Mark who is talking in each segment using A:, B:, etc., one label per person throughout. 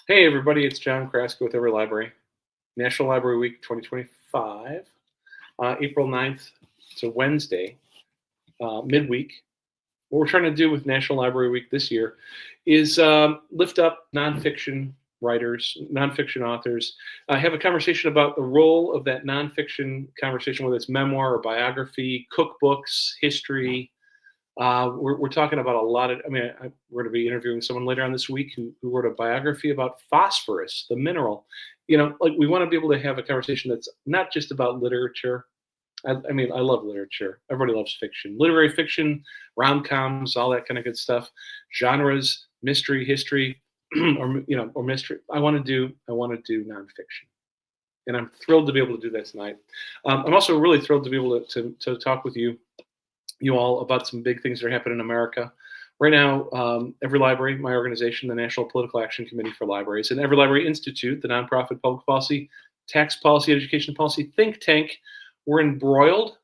A: Hey everybody, it's John Kraska with EveryLibrary. National Library Week 2025, April 9th. It's a Wednesday, midweek. What we're trying to do with National Library Week this year is lift up nonfiction writers, nonfiction authors, have a conversation about the role of that nonfiction conversation, whether it's memoir or biography, cookbooks, history. We're talking about a lot of, we're going to be interviewing someone later on this week who wrote a biography about phosphorus, the mineral. We want to be able to have a conversation that's not just about literature. I love literature. Everybody loves fiction, literary fiction, rom-coms, all that kind of good stuff, genres, mystery, history, or mystery. I want to do nonfiction, and I'm thrilled to be able to do that tonight. I'm also really thrilled to be able to talk with you all about some big things that are happening in America. Right now, EveryLibrary, my organization, the National Political Action Committee for Libraries, and EveryLibrary Institute, the nonprofit public policy, tax policy, education policy think tank, we're embroiled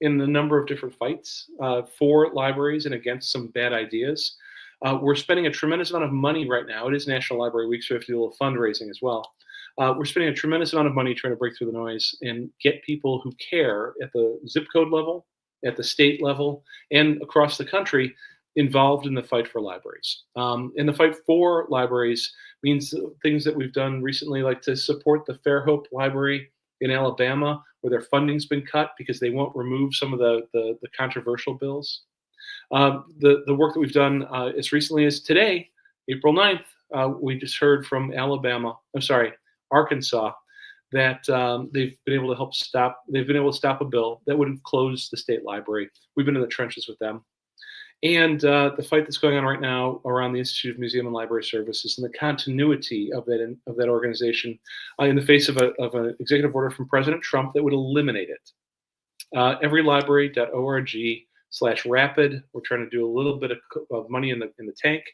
A: in a number of different fights for libraries and against some bad ideas. We're spending a tremendous amount of money right now. It is National Library Week, so we have to do a little fundraising as well. We're spending a tremendous amount of money trying to break through the noise and get people who care at the zip code level, at the state level, and across the country involved in the fight for libraries. And the fight for libraries means things that we've done recently, like to support the Fairhope Library in Alabama, where their funding's been cut because they won't remove some of the controversial bills. The work that we've done as recently as today, April 9th, we just heard from Arkansas, that they've been able to stop a bill that would have closed the state library. We've been in the trenches with them. And the fight that's going on right now around the Institute of Museum and Library Services and the continuity of that organization in the face of an executive order from President Trump that would eliminate it. Everylibrary.org/rapid. We're trying to do a little bit of money in the tank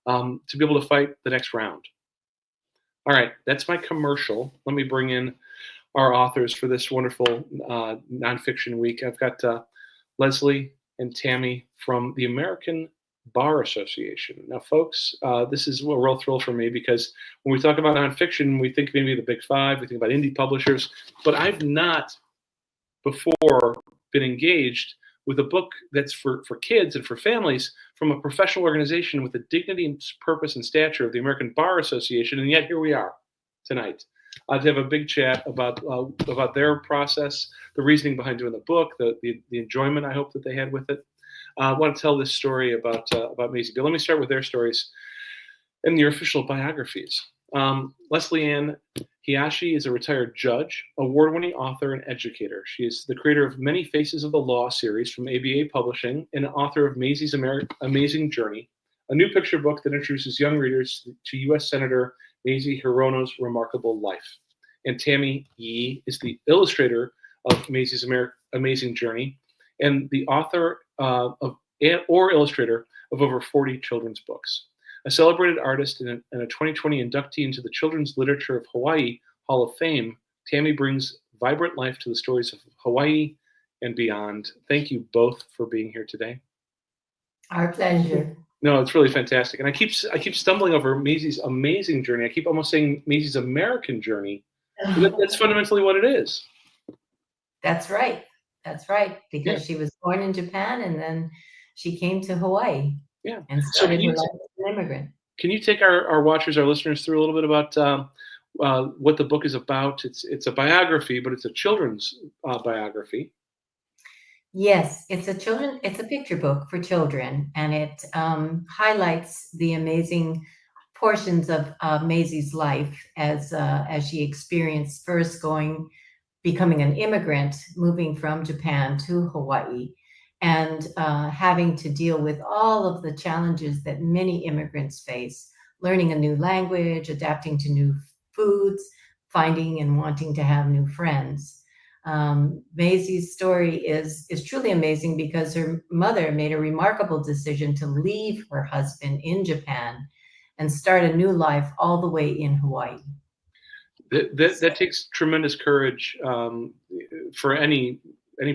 A: to be able to fight the next round. All right, that's my commercial. Let me bring in our authors for this wonderful nonfiction week. I've got Leslie and Tammy from the American Bar Association. Now, folks, this is a real thrill for me because when we talk about nonfiction, we think maybe the big five, we think about indie publishers, but I've not before been engaged with a book that's for kids and for families from a professional organization with the dignity and purpose and stature of the American Bar Association, and yet here we are tonight to have a big chat about their process, the reasoning behind doing the book, the enjoyment I hope that they had with it. I want to tell this story about Mazie. But let me start with their stories and their official biographies. Leslie Ann Hayashi is a retired judge, award-winning author, and educator. She is the creator of Many Faces of the Law series from ABA Publishing and author of Mazie's Amazing Journey, a new picture book that introduces young readers to U.S. Senator Mazie Hirono's remarkable life. And Tammy Yee is the illustrator of Mazie's Amazing Journey and the author or illustrator of over 40 children's books. A celebrated artist and a 2020 inductee into the Children's Literature of Hawaii Hall of Fame, Tammy brings vibrant life to the stories of Hawaii and beyond. Thank you both for being here today.
B: Our pleasure.
A: No, it's really fantastic. And I keep stumbling over Mazie's Amazing Journey. I keep almost saying Mazie's American Journey. That's fundamentally what it is.
B: That's right. That's right. Because she was born in Japan and then she came to Hawaii.
A: Yeah.
B: And started her life as an immigrant.
A: Can you take our watchers, our listeners through a little bit about what the book is about? It's a biography, but it's a children's biography.
B: Yes, it's a picture book for children, and it highlights the amazing portions of Mazie's life as she experienced first becoming an immigrant, moving from Japan to Hawaii, and having to deal with all of the challenges that many immigrants face, learning a new language, adapting to new foods, finding and wanting to have new friends. Mazie's story is truly amazing because her mother made a remarkable decision to leave her husband in Japan and start a new life all the way in Hawaii.
A: That takes tremendous courage for any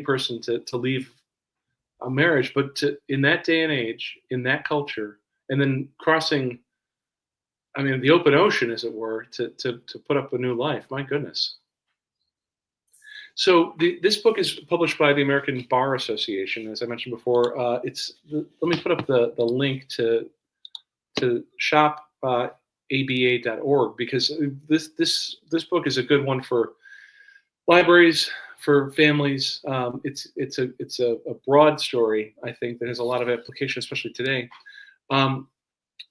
A: person to leave a marriage, but in that day and age, in that culture, and then crossing I mean, the open ocean, as it were, to put up a new life. My goodness. So this book is published by the American Bar Association, as I mentioned before. Let me put up the link to shop aba.org, because this book is a good one for libraries, for families. It's a broad story, I think, that has a lot of application, especially today.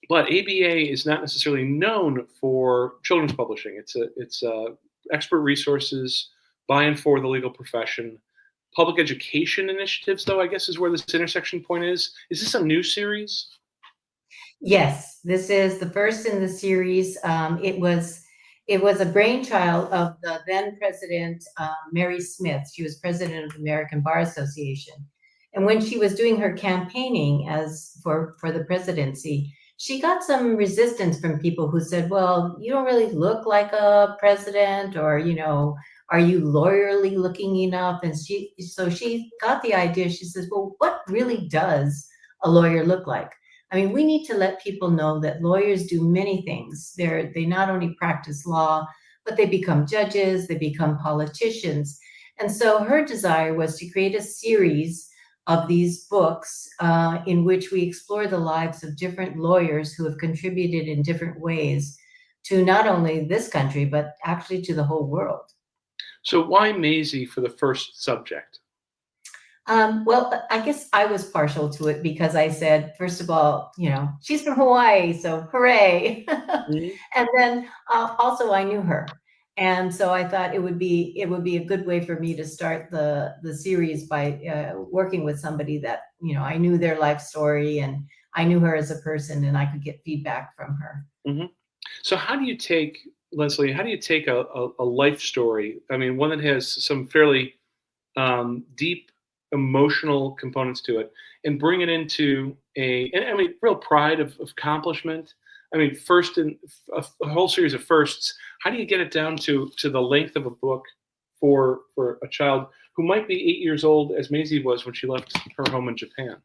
A: But ABA is not necessarily known for children's publishing. It's expert resources by and for the legal profession. Public education initiatives, though, I guess is where this intersection point is. Is this a new series?
B: Yes, this is the first in the series. It was a brainchild of the then president, Mary Smith. She was president of the American Bar Association, and when she was doing her campaigning as for the presidency, she got some resistance from people who said, "Well, you don't really look like a president, or are you lawyerly looking enough?" And she got the idea. She says, "Well, what really does a lawyer look like?" I mean, we need to let people know that lawyers do many things. They not only practice law, but they become judges, they become politicians. And so her desire was to create a series of these books in which we explore the lives of different lawyers who have contributed in different ways to not only this country, but actually to the whole world.
A: So why Mazie for the first subject?
B: Well, I guess I was partial to it because I said, first of all, she's from Hawaii, so hooray.
A: Mhm.
B: And then also I knew her. And so I thought it would be a good way for me to start the series by working with somebody that, I knew their life story and I knew her as a person and I could get feedback from her.
A: Mhm. So how do you take, Leslie, how do you take a life story, I mean, one that has some fairly deep emotional components to it, and bring it into and I mean, real pride of accomplishment. I mean, first in a whole series of firsts. How do you get it down to the length of a book for a child who might be 8 years old, as Mazie was when she left her home in Japan?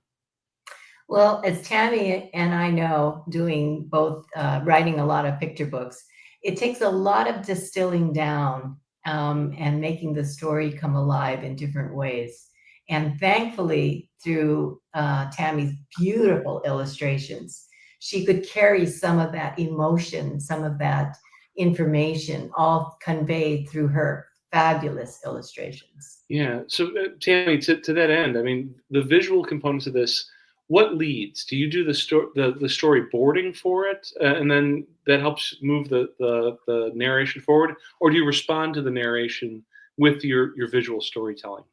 B: Well, as Tammy and I know, doing both, writing a lot of picture books, it takes a lot of distilling down and making the story come alive in different ways. And thankfully, through Tammy's beautiful illustrations, she could carry some of that emotion, some of that information, all conveyed through her fabulous illustrations.
A: Yeah. So, Tammy, to that end, I mean, the visual components of this. What leads? Do you do the storyboarding for it, and then that helps move the narration forward, or do you respond to the narration with your visual storytelling?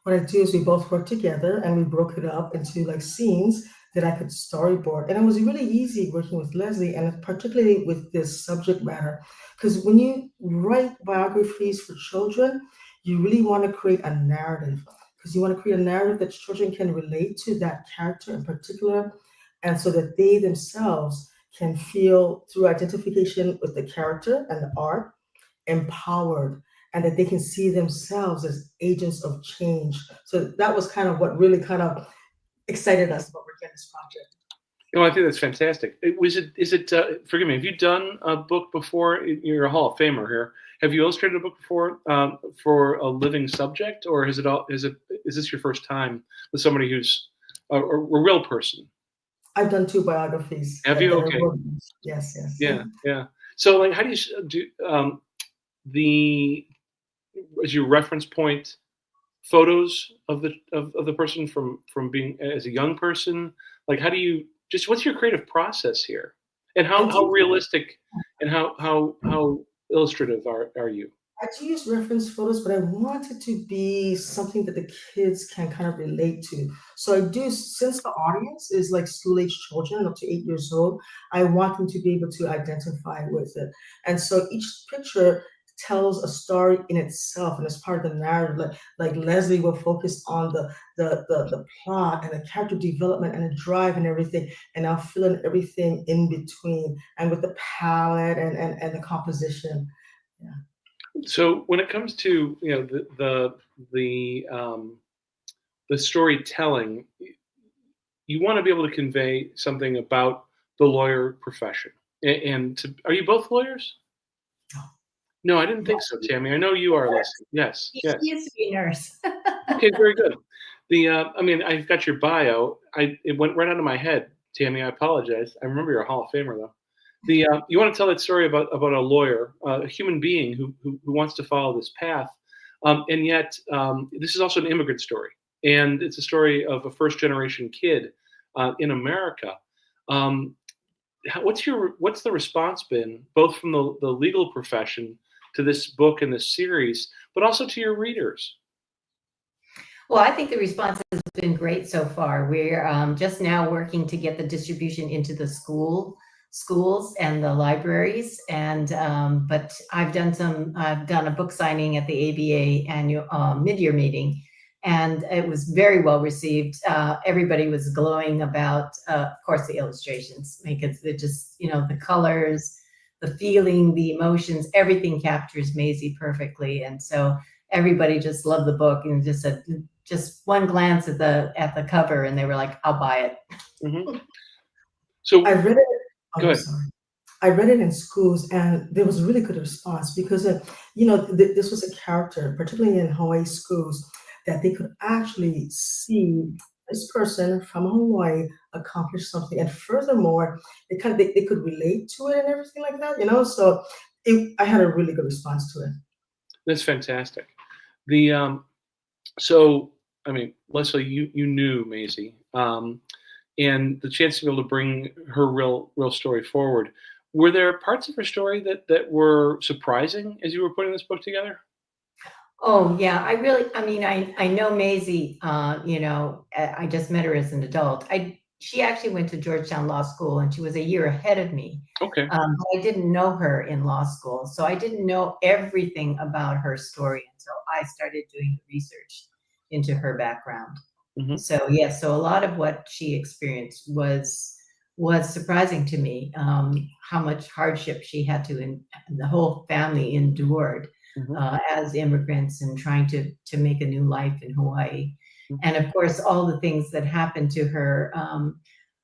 C: What I do is we both worked together and we broke it up into like scenes that I could storyboard. And it was really easy working with Leslie and particularly with this subject matter. Because when you write biographies for children, you really want to create a narrative. Because you want to create a narrative that children can relate to that character in particular. And so that they themselves can feel through identification with the character and the art empowered and that they can see themselves as agents of change. So that was kind of what really kind of excited us about working on this project.
A: No, I think that's fantastic. Is it? Forgive me. Have you done a book before? You're a Hall of Famer here. Have you illustrated a book before for a living subject, or is it all? Is this your first time with somebody who's a real person?
C: I've done two biographies
A: Have
C: that
A: you?
C: are
A: Okay.
C: yes, yes.
A: Yeah, yeah. So, like, how do you do the as your reference point photos of the person from being as a young person? Like, how do you just what's your creative process here, and
C: I
A: how
C: do
A: realistic and how illustrative are you?
C: I do use reference photos, but I want it to be something that the kids can kind of relate to. So I do, since the audience is like school age children up to 8 years old, I want them to be able to identify with it. And so each picture tells a story in itself and it's part of the narrative. Like Leslie will focus on the plot and the character development and the drive and everything, and I'll fill in everything in between and with the palette and the composition. Yeah.
A: So when it comes to the the storytelling, you want to be able to convey something about the lawyer profession. Are you both lawyers? No, I didn't think so, Tammy. I know you are, Leslie. Yes,
B: She
A: yes.
B: used to be a nurse.
A: Okay, very good. I mean, I've got your bio. It went right out of my head, Tammy. I apologize. I remember you're a Hall of Famer, though. You want to tell that story about a lawyer, a human being who wants to follow this path, and yet this is also an immigrant story, and it's a story of a first generation kid in America. Um, what's the response been, both from the legal profession to this book and this series, but also to your readers?
B: Well, I think the response has been great so far. We're just now working to get the distribution into the schools and the libraries. And but I've done a book signing at the ABA annual mid-year meeting, and it was very well received. Everybody was glowing about, of course, the illustrations, because they're just, the colors, the feeling, the emotions, everything captures Mazie perfectly. And so everybody just loved the book and just said, just one glance at the cover, and they were like, "I'll buy it."
A: Mm-hmm. So
C: I read it. Oh,
A: go ahead.
C: sorry. I read it in schools, and there was a really good response because, this was a character, particularly in Hawaii schools, that they could actually see this person from Hawaii accomplish something, and furthermore, they could relate to it and everything like that. So I had a really good response to it.
A: That's fantastic. The So, I mean, Leslie, you knew Mazie, and the chance to be able to bring her real story forward. Were there parts of her story that were surprising as you were putting this book together?
B: Oh yeah, I mean, I know Mazie. I just met her as an adult. She actually went to Georgetown Law School, and she was a year ahead of me.
A: Okay.
B: But I didn't know her in law school, so I didn't know everything about her story until I started doing the research into her background.
A: Hmm.
B: So yes, so a lot of what she experienced was surprising to me. How much hardship she had to, and the whole family endured
A: Hmm.
B: as immigrants and trying to make a new life in Hawaii. And of course, all the things that happened to her.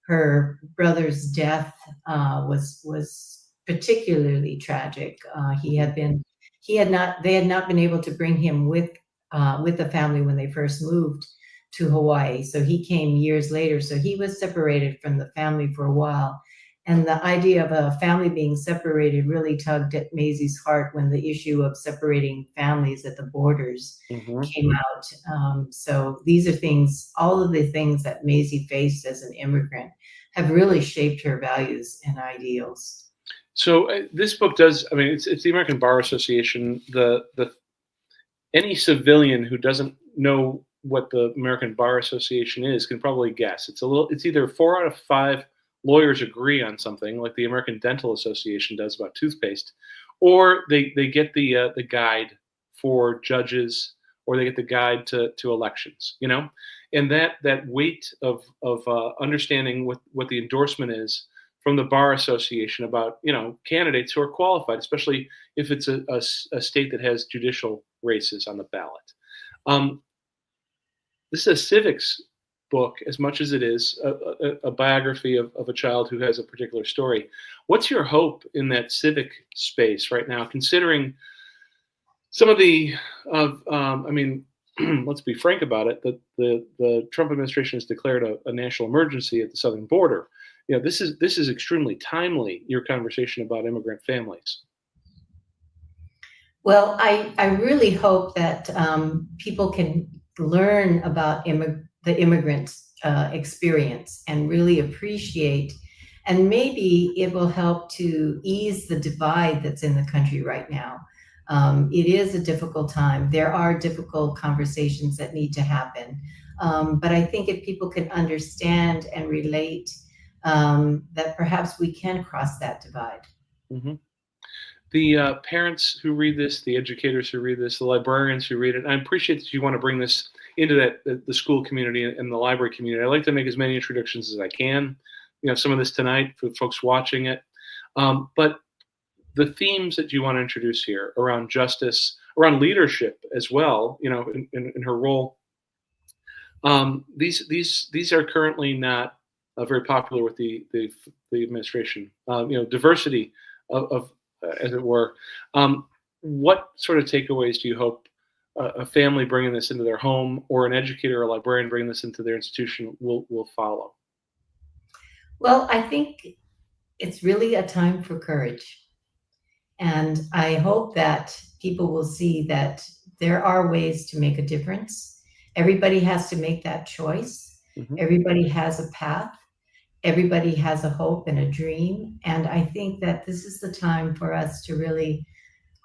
B: Her brother's death was particularly tragic. They had not been able to bring him with the family when they first moved to Hawaii. So he came years later. So he was separated from the family for a while. And the idea of a family being separated really tugged at Mazie's heart when the issue of separating families at the borders
A: Hmm.
B: came out. So these are all of the things that Mazie faced as an immigrant have really shaped her values and ideals.
A: So this book does. I mean, it's the American Bar Association. The Any civilian who doesn't know what the American Bar Association is can probably guess. It's either 4 out of 5 lawyers agree on something, like the American Dental Association does about toothpaste, or they get the guide for judges, or they get the guide to elections. And that weight of understanding what the endorsement is from the Bar Association about candidates who are qualified, especially if it's a state that has judicial races on the ballot. Um, this is a civics book as much as it is a biography of a child who has a particular story. What's your hope in that civic space right now, considering some of I mean, let's be frank about it, the Trump administration has declared a national emergency at the southern border. This is extremely timely, your conversation about immigrant families.
B: Well, I really hope that people can learn about the immigrant experience and really appreciate, and maybe it will help to ease the divide that's in the country right now. It is a difficult time. There are difficult conversations that need to happen. But I think if people can understand and relate, that perhaps we can cross that divide.
A: Hmm. The parents who read this, the educators who read this, the librarians who read it. I appreciate that you want to bring this into the school community and the library community. I like to make as many introductions as I can. Some of this tonight for the folks watching it. But the themes that you want to introduce here around justice, around leadership as well, in her role. These are currently not very popular with the administration. Diversity of as it were. What sort of takeaways do you hope a family bringing this into their home, or an educator or a librarian bringing this into their institution will follow?
B: Well, I think it's really a time for courage. And I hope that people will see that there are ways to make a difference. Everybody has to make that choice.
A: Mhm.
B: Everybody has a path. Everybody has a hope and a dream. And I think that this is the time for us to really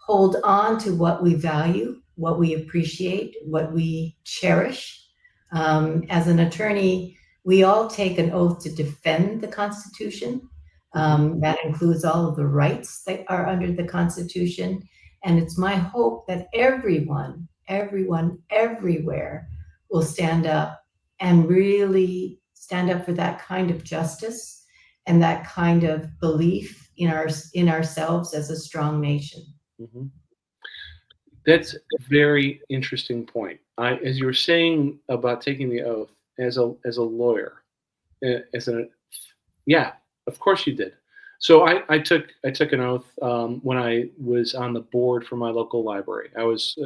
B: hold on to what we value, what we appreciate, what we cherish. As an attorney, we all take an oath to defend the Constitution. That includes all of the rights that are under the Constitution. And it's my hope that everyone, everywhere will stand up and really stand up for that kind of justice and that kind of belief in ourselves as a strong nation.
A: Mhm. That's a very interesting point. As you were saying about taking the oath as a lawyer, as a yeah, of course you did. So I took an oath when I was on the board for my local library. I was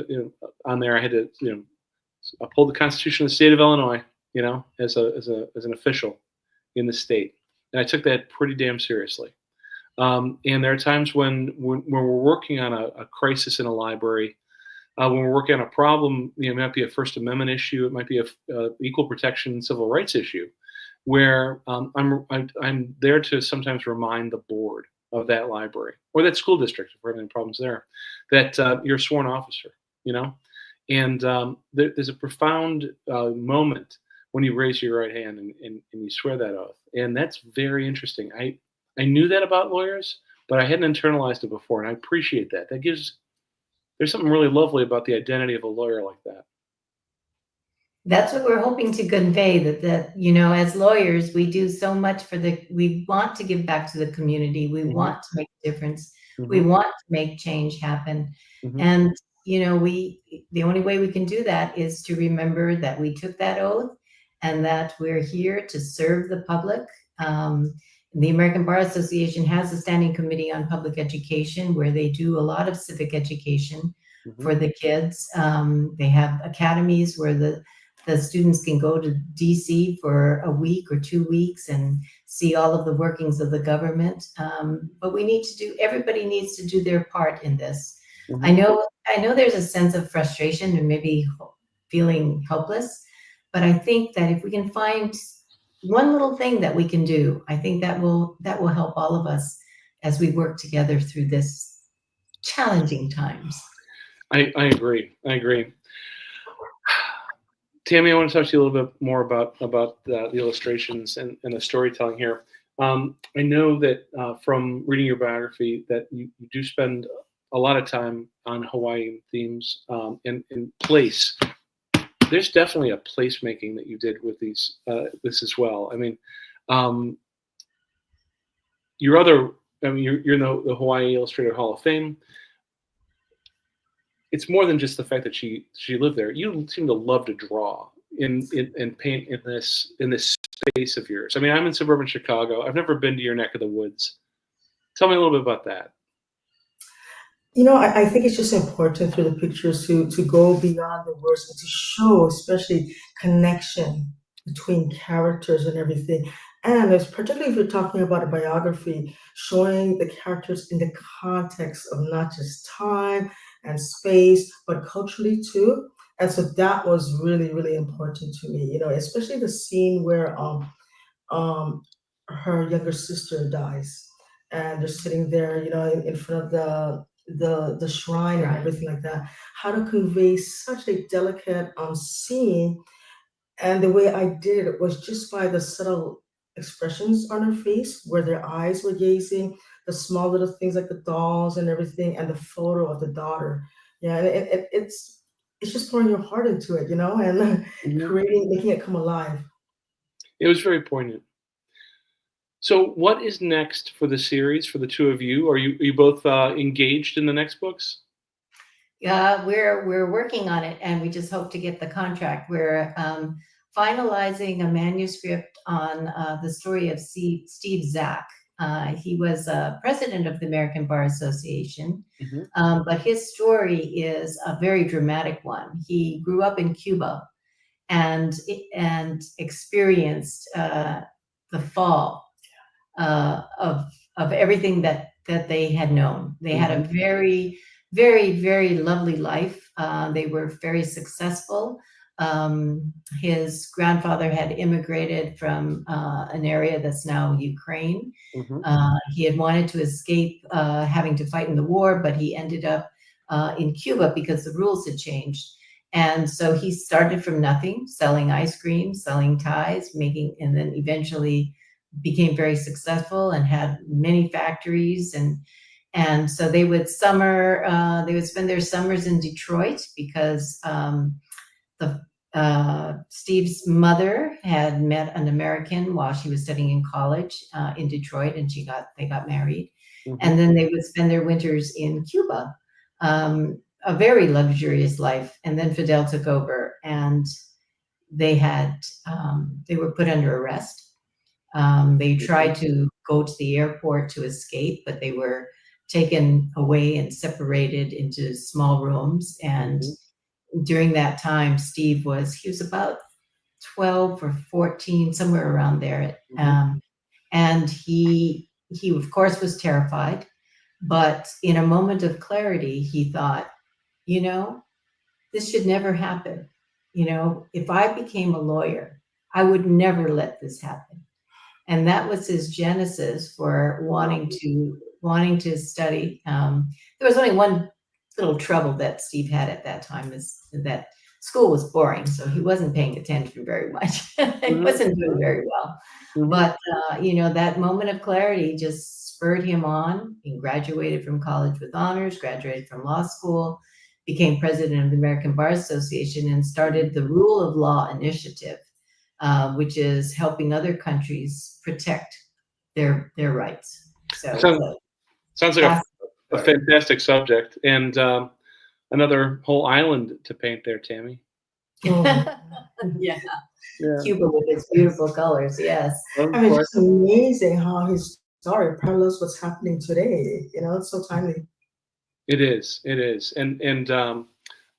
A: on there. I had to uphold the Constitution of the state of Illinois. As an official in the state, and I took that pretty damn seriously. And there are times when we're working on a crisis in a library, when we're working on a problem, it might be a First Amendment issue, it might be a equal protection civil rights issue, where I'm there to sometimes remind the board of that library or that school district, if we're having problems there, that you're a sworn officer, and there's a profound moment when you raise your right hand and you swear that oath, and that's very interesting. I knew that about lawyers, but I hadn't internalized it before, and I appreciate that. There's something really lovely about the identity of a lawyer like that.
B: That's what we're hoping to convey, that as lawyers, we do so much we want to give back to the community. We
A: Mhm.
B: want to make a difference. We
A: Mhm.
B: want to make change happen.
A: Mhm.
B: And, the only way we can do that is to remember that we took that oath and that we're here to serve the public. The American Bar Association has a standing committee on public education where they do a lot of civic education
A: Mhm.
B: for the kids. They have academies where the students can go to DC for a week or 2 weeks and see all of the workings of the government. But everybody needs to do their part in this.
A: Mhm.
B: I know there's a sense of frustration and maybe feeling helpless, but I think that if we can find one little thing that we can do, I think that will help all of us as we work together through this challenging times.
A: I agree. I agree. Tammy, I want to talk to you a little bit more about the illustrations and the storytelling here. I know that from reading your biography that you do spend a lot of time on Hawaiian themes and place. There's definitely a placemaking that you did with this as well. I mean, um, you're in the Hawaii Illustrator Hall of Fame. It's more than just the fact that she lived there. You seem to love to draw and paint in this space of yours. I mean, I'm in suburban Chicago. I've never been to your neck of the woods. Tell me a little bit about that.
C: I think it's just important through the pictures to go beyond the words and to show, especially connection between characters and everything. And as particularly if you're talking about a biography, showing the characters in the context of not just time and space, but culturally too. And so that was really, really important to me, especially the scene where um, her younger sister dies, and they're sitting there, in front of the shrine and
B: Right.
C: everything like that. How to convey such a delicate scene, and the way I did it was just by the subtle expressions on her face, where their eyes were gazing, the small little things like the dolls and everything, and the photo of the daughter. Yeah, and it's just pouring your heart into it, and
A: Mhm.
C: making it come alive.
A: It was very poignant. So, what is next for the series for the two of you? Are you both engaged in the next books?
B: Yeah, we're working on it, and we just hope to get the contract. We're finalizing a manuscript on the story of Steve Zack. He was president of the American Bar Association, but his story is a very dramatic one. He grew up in Cuba and experienced the fall of everything that they had known. They had a very, very, very lovely life. They were very successful. His grandfather had immigrated from an area that's now Ukraine. He had wanted to escape having to fight in the war, but he ended up in Cuba because the rules had changed. And so he started from nothing, selling ice cream, selling ties, and then eventually became very successul and had many factories. And so they would spend their summers in Detroit because Steve's mother had met an American while she was studying in college in Detroit, and they got married. And then they would spend their winters in Cuba, a very luxurious life. And then Fidel took over, and they were put under arrest. They tried to go to the airport to escape, but they were taken away and separated into small rooms. And during that time, Steve was about 12 or 14, somewhere around there. And he of course was terrified, but in a moment of clarity, he thought, this should never happen. If I became a lawyer, I would never let this happen. And that was his genesis for wanting to study. There was only one little trouble that Steve had at that time, is that school was boring, so he wasn't paying attention very much. He wasn't doing very well. But that moment of clarity just spurred him on. He graduated from college with honors, graduated from law school, became president of the American Bar Association, and started the Rule of Law Initiative, which is helping other countries protect their rights. So
A: sounds like a fantastic subject, and another whole island to paint there, Tammy.
B: Yeah. Cuba with its beautiful colors. Yes.
C: It's just amazing how his story parallels what's happening today. It's so timely.
A: It is, and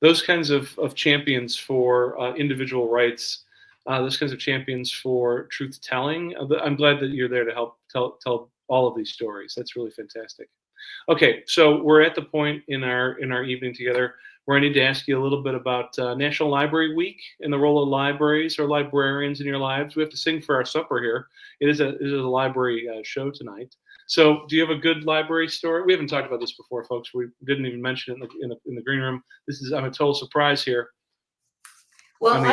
A: those kinds of champions for individual rights, those kinds of champions for truth telling. I'm glad that you're there to help tell all of these stories. That's really fantastic. Okay, so we're at the point in our evening together where I need to ask you a little bit about National Library Week and the role of libraries or librarians in your lives. We have to sing for our supper here. It is a library show tonight. So, do you have a good library story? We haven't talked about this before, folks. We didn't even mention it in the green room. I'm a total surprise here.
B: Well,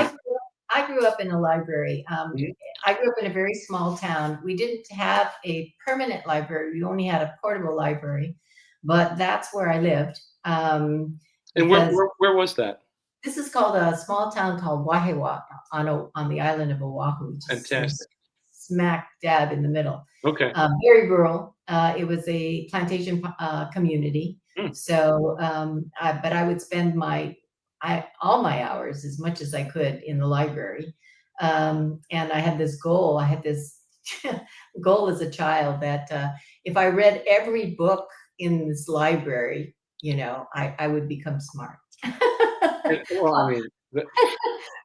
B: I grew up in a library. I grew up in a very small town. We didn't have a permanent library. We only had a portable library, but that's where I lived.
A: And where was that?
B: This is called a small town called Wahiawa on the island of Oahu.
A: Fantastic.
B: Smack dab in the middle.
A: Okay.
B: Very rural. It was a plantation community. So, but I would spend all my hours, as much as I could, in the library. And I had this goal. I had this goal as a child that if I read every book in this library, I would become smart.
A: Well, I mean,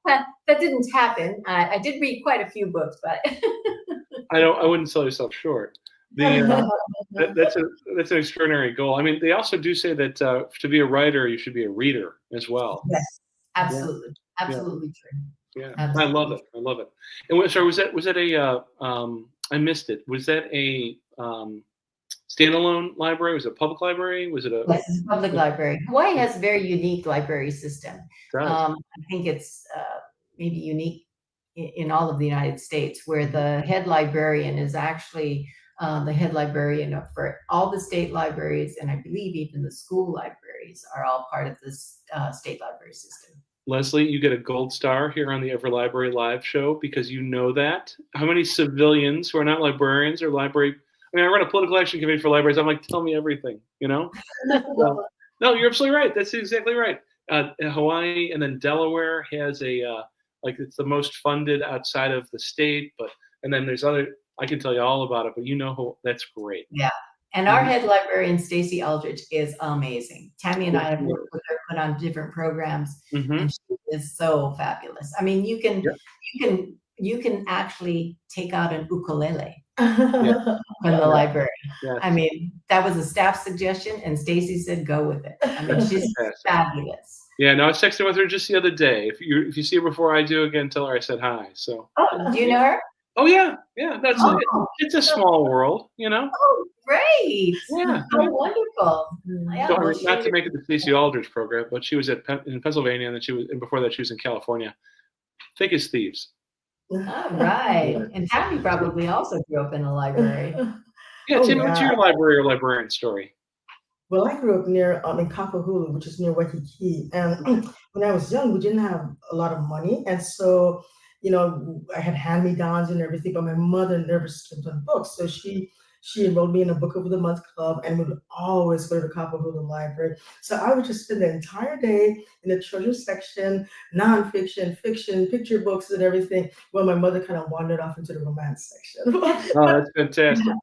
B: that didn't happen. I did read quite a few books, but
A: I wouldn't sell yourself short. That's an extraordinary goal. I mean, they also do say that to be a writer, you should be a reader as well.
B: Yes, absolutely, absolutely true.
A: Yeah,
B: absolutely.
A: I love it. And sorry, was that a? I missed it. Was that a standalone library? Was it a public library? Was it a?
B: Yes, it's a public library. Hawaii has a very unique library system. I think it's maybe unique in all of the United States, where the head librarian is actually the head librarian for all the state libraries, and I believe even the school libraries are all part of this state library system.
A: Leslie, you get a gold star here on the EveryLibrary live show because you know that. How many civilians who are not librarians or library? I mean, I run a political action committee for libraries. I'm like, tell me everything, No, you're absolutely right. That's exactly right. Hawaii and then Delaware has a Like it's the most funded outside of the state, and then there's other. I can tell you all about it, but that's great.
B: Yeah. And our
A: Mhm.
B: head librarian, Stacy Aldrich, is amazing. Tammy and I have
A: Yes,
B: worked with her, put on different programs,
A: Mhm.
B: and she is so fabulous. I mean, you can actually take out an ukulele
A: Yeah.
B: from the
A: Yeah.
B: library.
A: Yes.
B: I mean, that was a staff suggestion, and Stacy said go with it. I mean,
A: That's
B: she's
A: fantastic.
B: fabulous.
A: Yeah, no, I was texting with her just the other day. If you see her before I do again, tell her I said hi. So.
B: Oh, do you know her?
A: Oh yeah, that's it.
B: Oh,
A: It's a small world, you know.
B: oh, great!
A: Yeah.
B: Oh, wonderful. Yeah,
A: So, I
B: well,
A: mean, not to
B: she,
A: make it the Stacey Aldrich program, but she was in Pennsylvania, and then and before that she was in California. Thick as thieves.
B: all right. And Tammy probably also grew up in a library.
A: Yeah,
C: Oh,
A: Tim, what's
C: yeah.
A: your library or librarian story?
C: Well, I grew up near in Kapahulu, which is near Waikiki, and when I was young, we didn't have a lot of money, and so I had hand-me-downs and everything, but my mother never skipped on books, so she enrolled me in a book of the month club, and we would always go to the Kapahulu library. So I would just spend the entire day in the children's section, nonfiction, fiction, picture books, and everything. While my mother kind of wandered off into the romance section.
A: Oh, that's fantastic.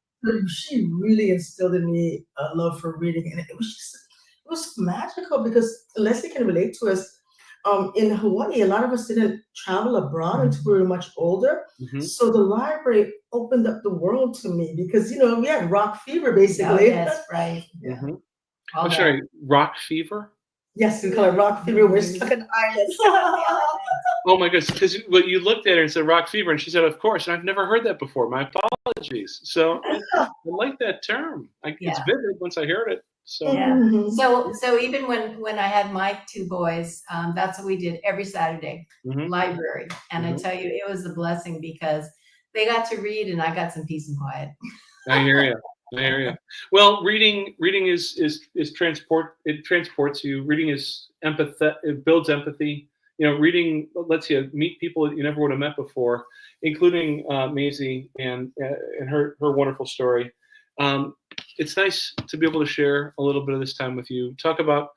C: She really instilled in me a love for reading, and it was magical because Leslie can relate to us. In Hawaii, a lot of us didn't travel abroad until we were much older.
A: Mhm.
C: So the library opened up the world to me because we had rock fever
B: Oh,
C: basically.
B: yes, right.
C: Yeah.
A: Mhm.
B: All
A: I'm
B: that.
A: sorry, rock fever.
C: Yes, we call it rock fever. We're stuck in islands.
A: Oh my goodness, because you looked at her and said rock fever, and she said, "Of course." And I've never heard that before. My apologies. So I like that term. It's
B: Yeah.
A: vivid once I heard it. So
B: Yeah.
C: Mhm.
B: So even when I had my two boys, that's what we did every Saturday,
A: Mhm.
B: library. And I
A: Mhm.
B: tell you, it was a blessing because they got to read and I got some peace and quiet.
A: I hear you. I hear you. Well, reading is transport. It transports you. Reading is empathy. It builds empathy. Reading lets you meet people that you never would have met before, including Mazie and her wonderful story. It's nice to be able to share a little bit of this time with you. Talk about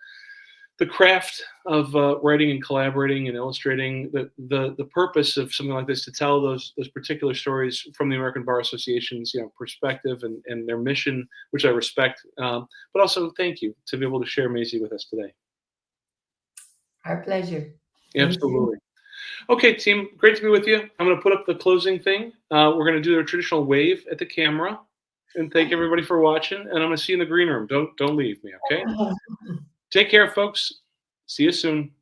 A: the craft of writing and collaborating and illustrating. The purpose of something like this to tell those particular stories from the American Bar Association's perspective and their mission, which I respect. But also thank you to be able to share Mazie with us today.
B: Our pleasure.
A: Absolutely. Okay, team, great to be with you. I'm going to put up the closing thing. We're going to do a traditional wave at the camera, and thank everybody for watching. And I'm going to see you in the green room. Don't leave me, okay? Take care, folks. See you soon.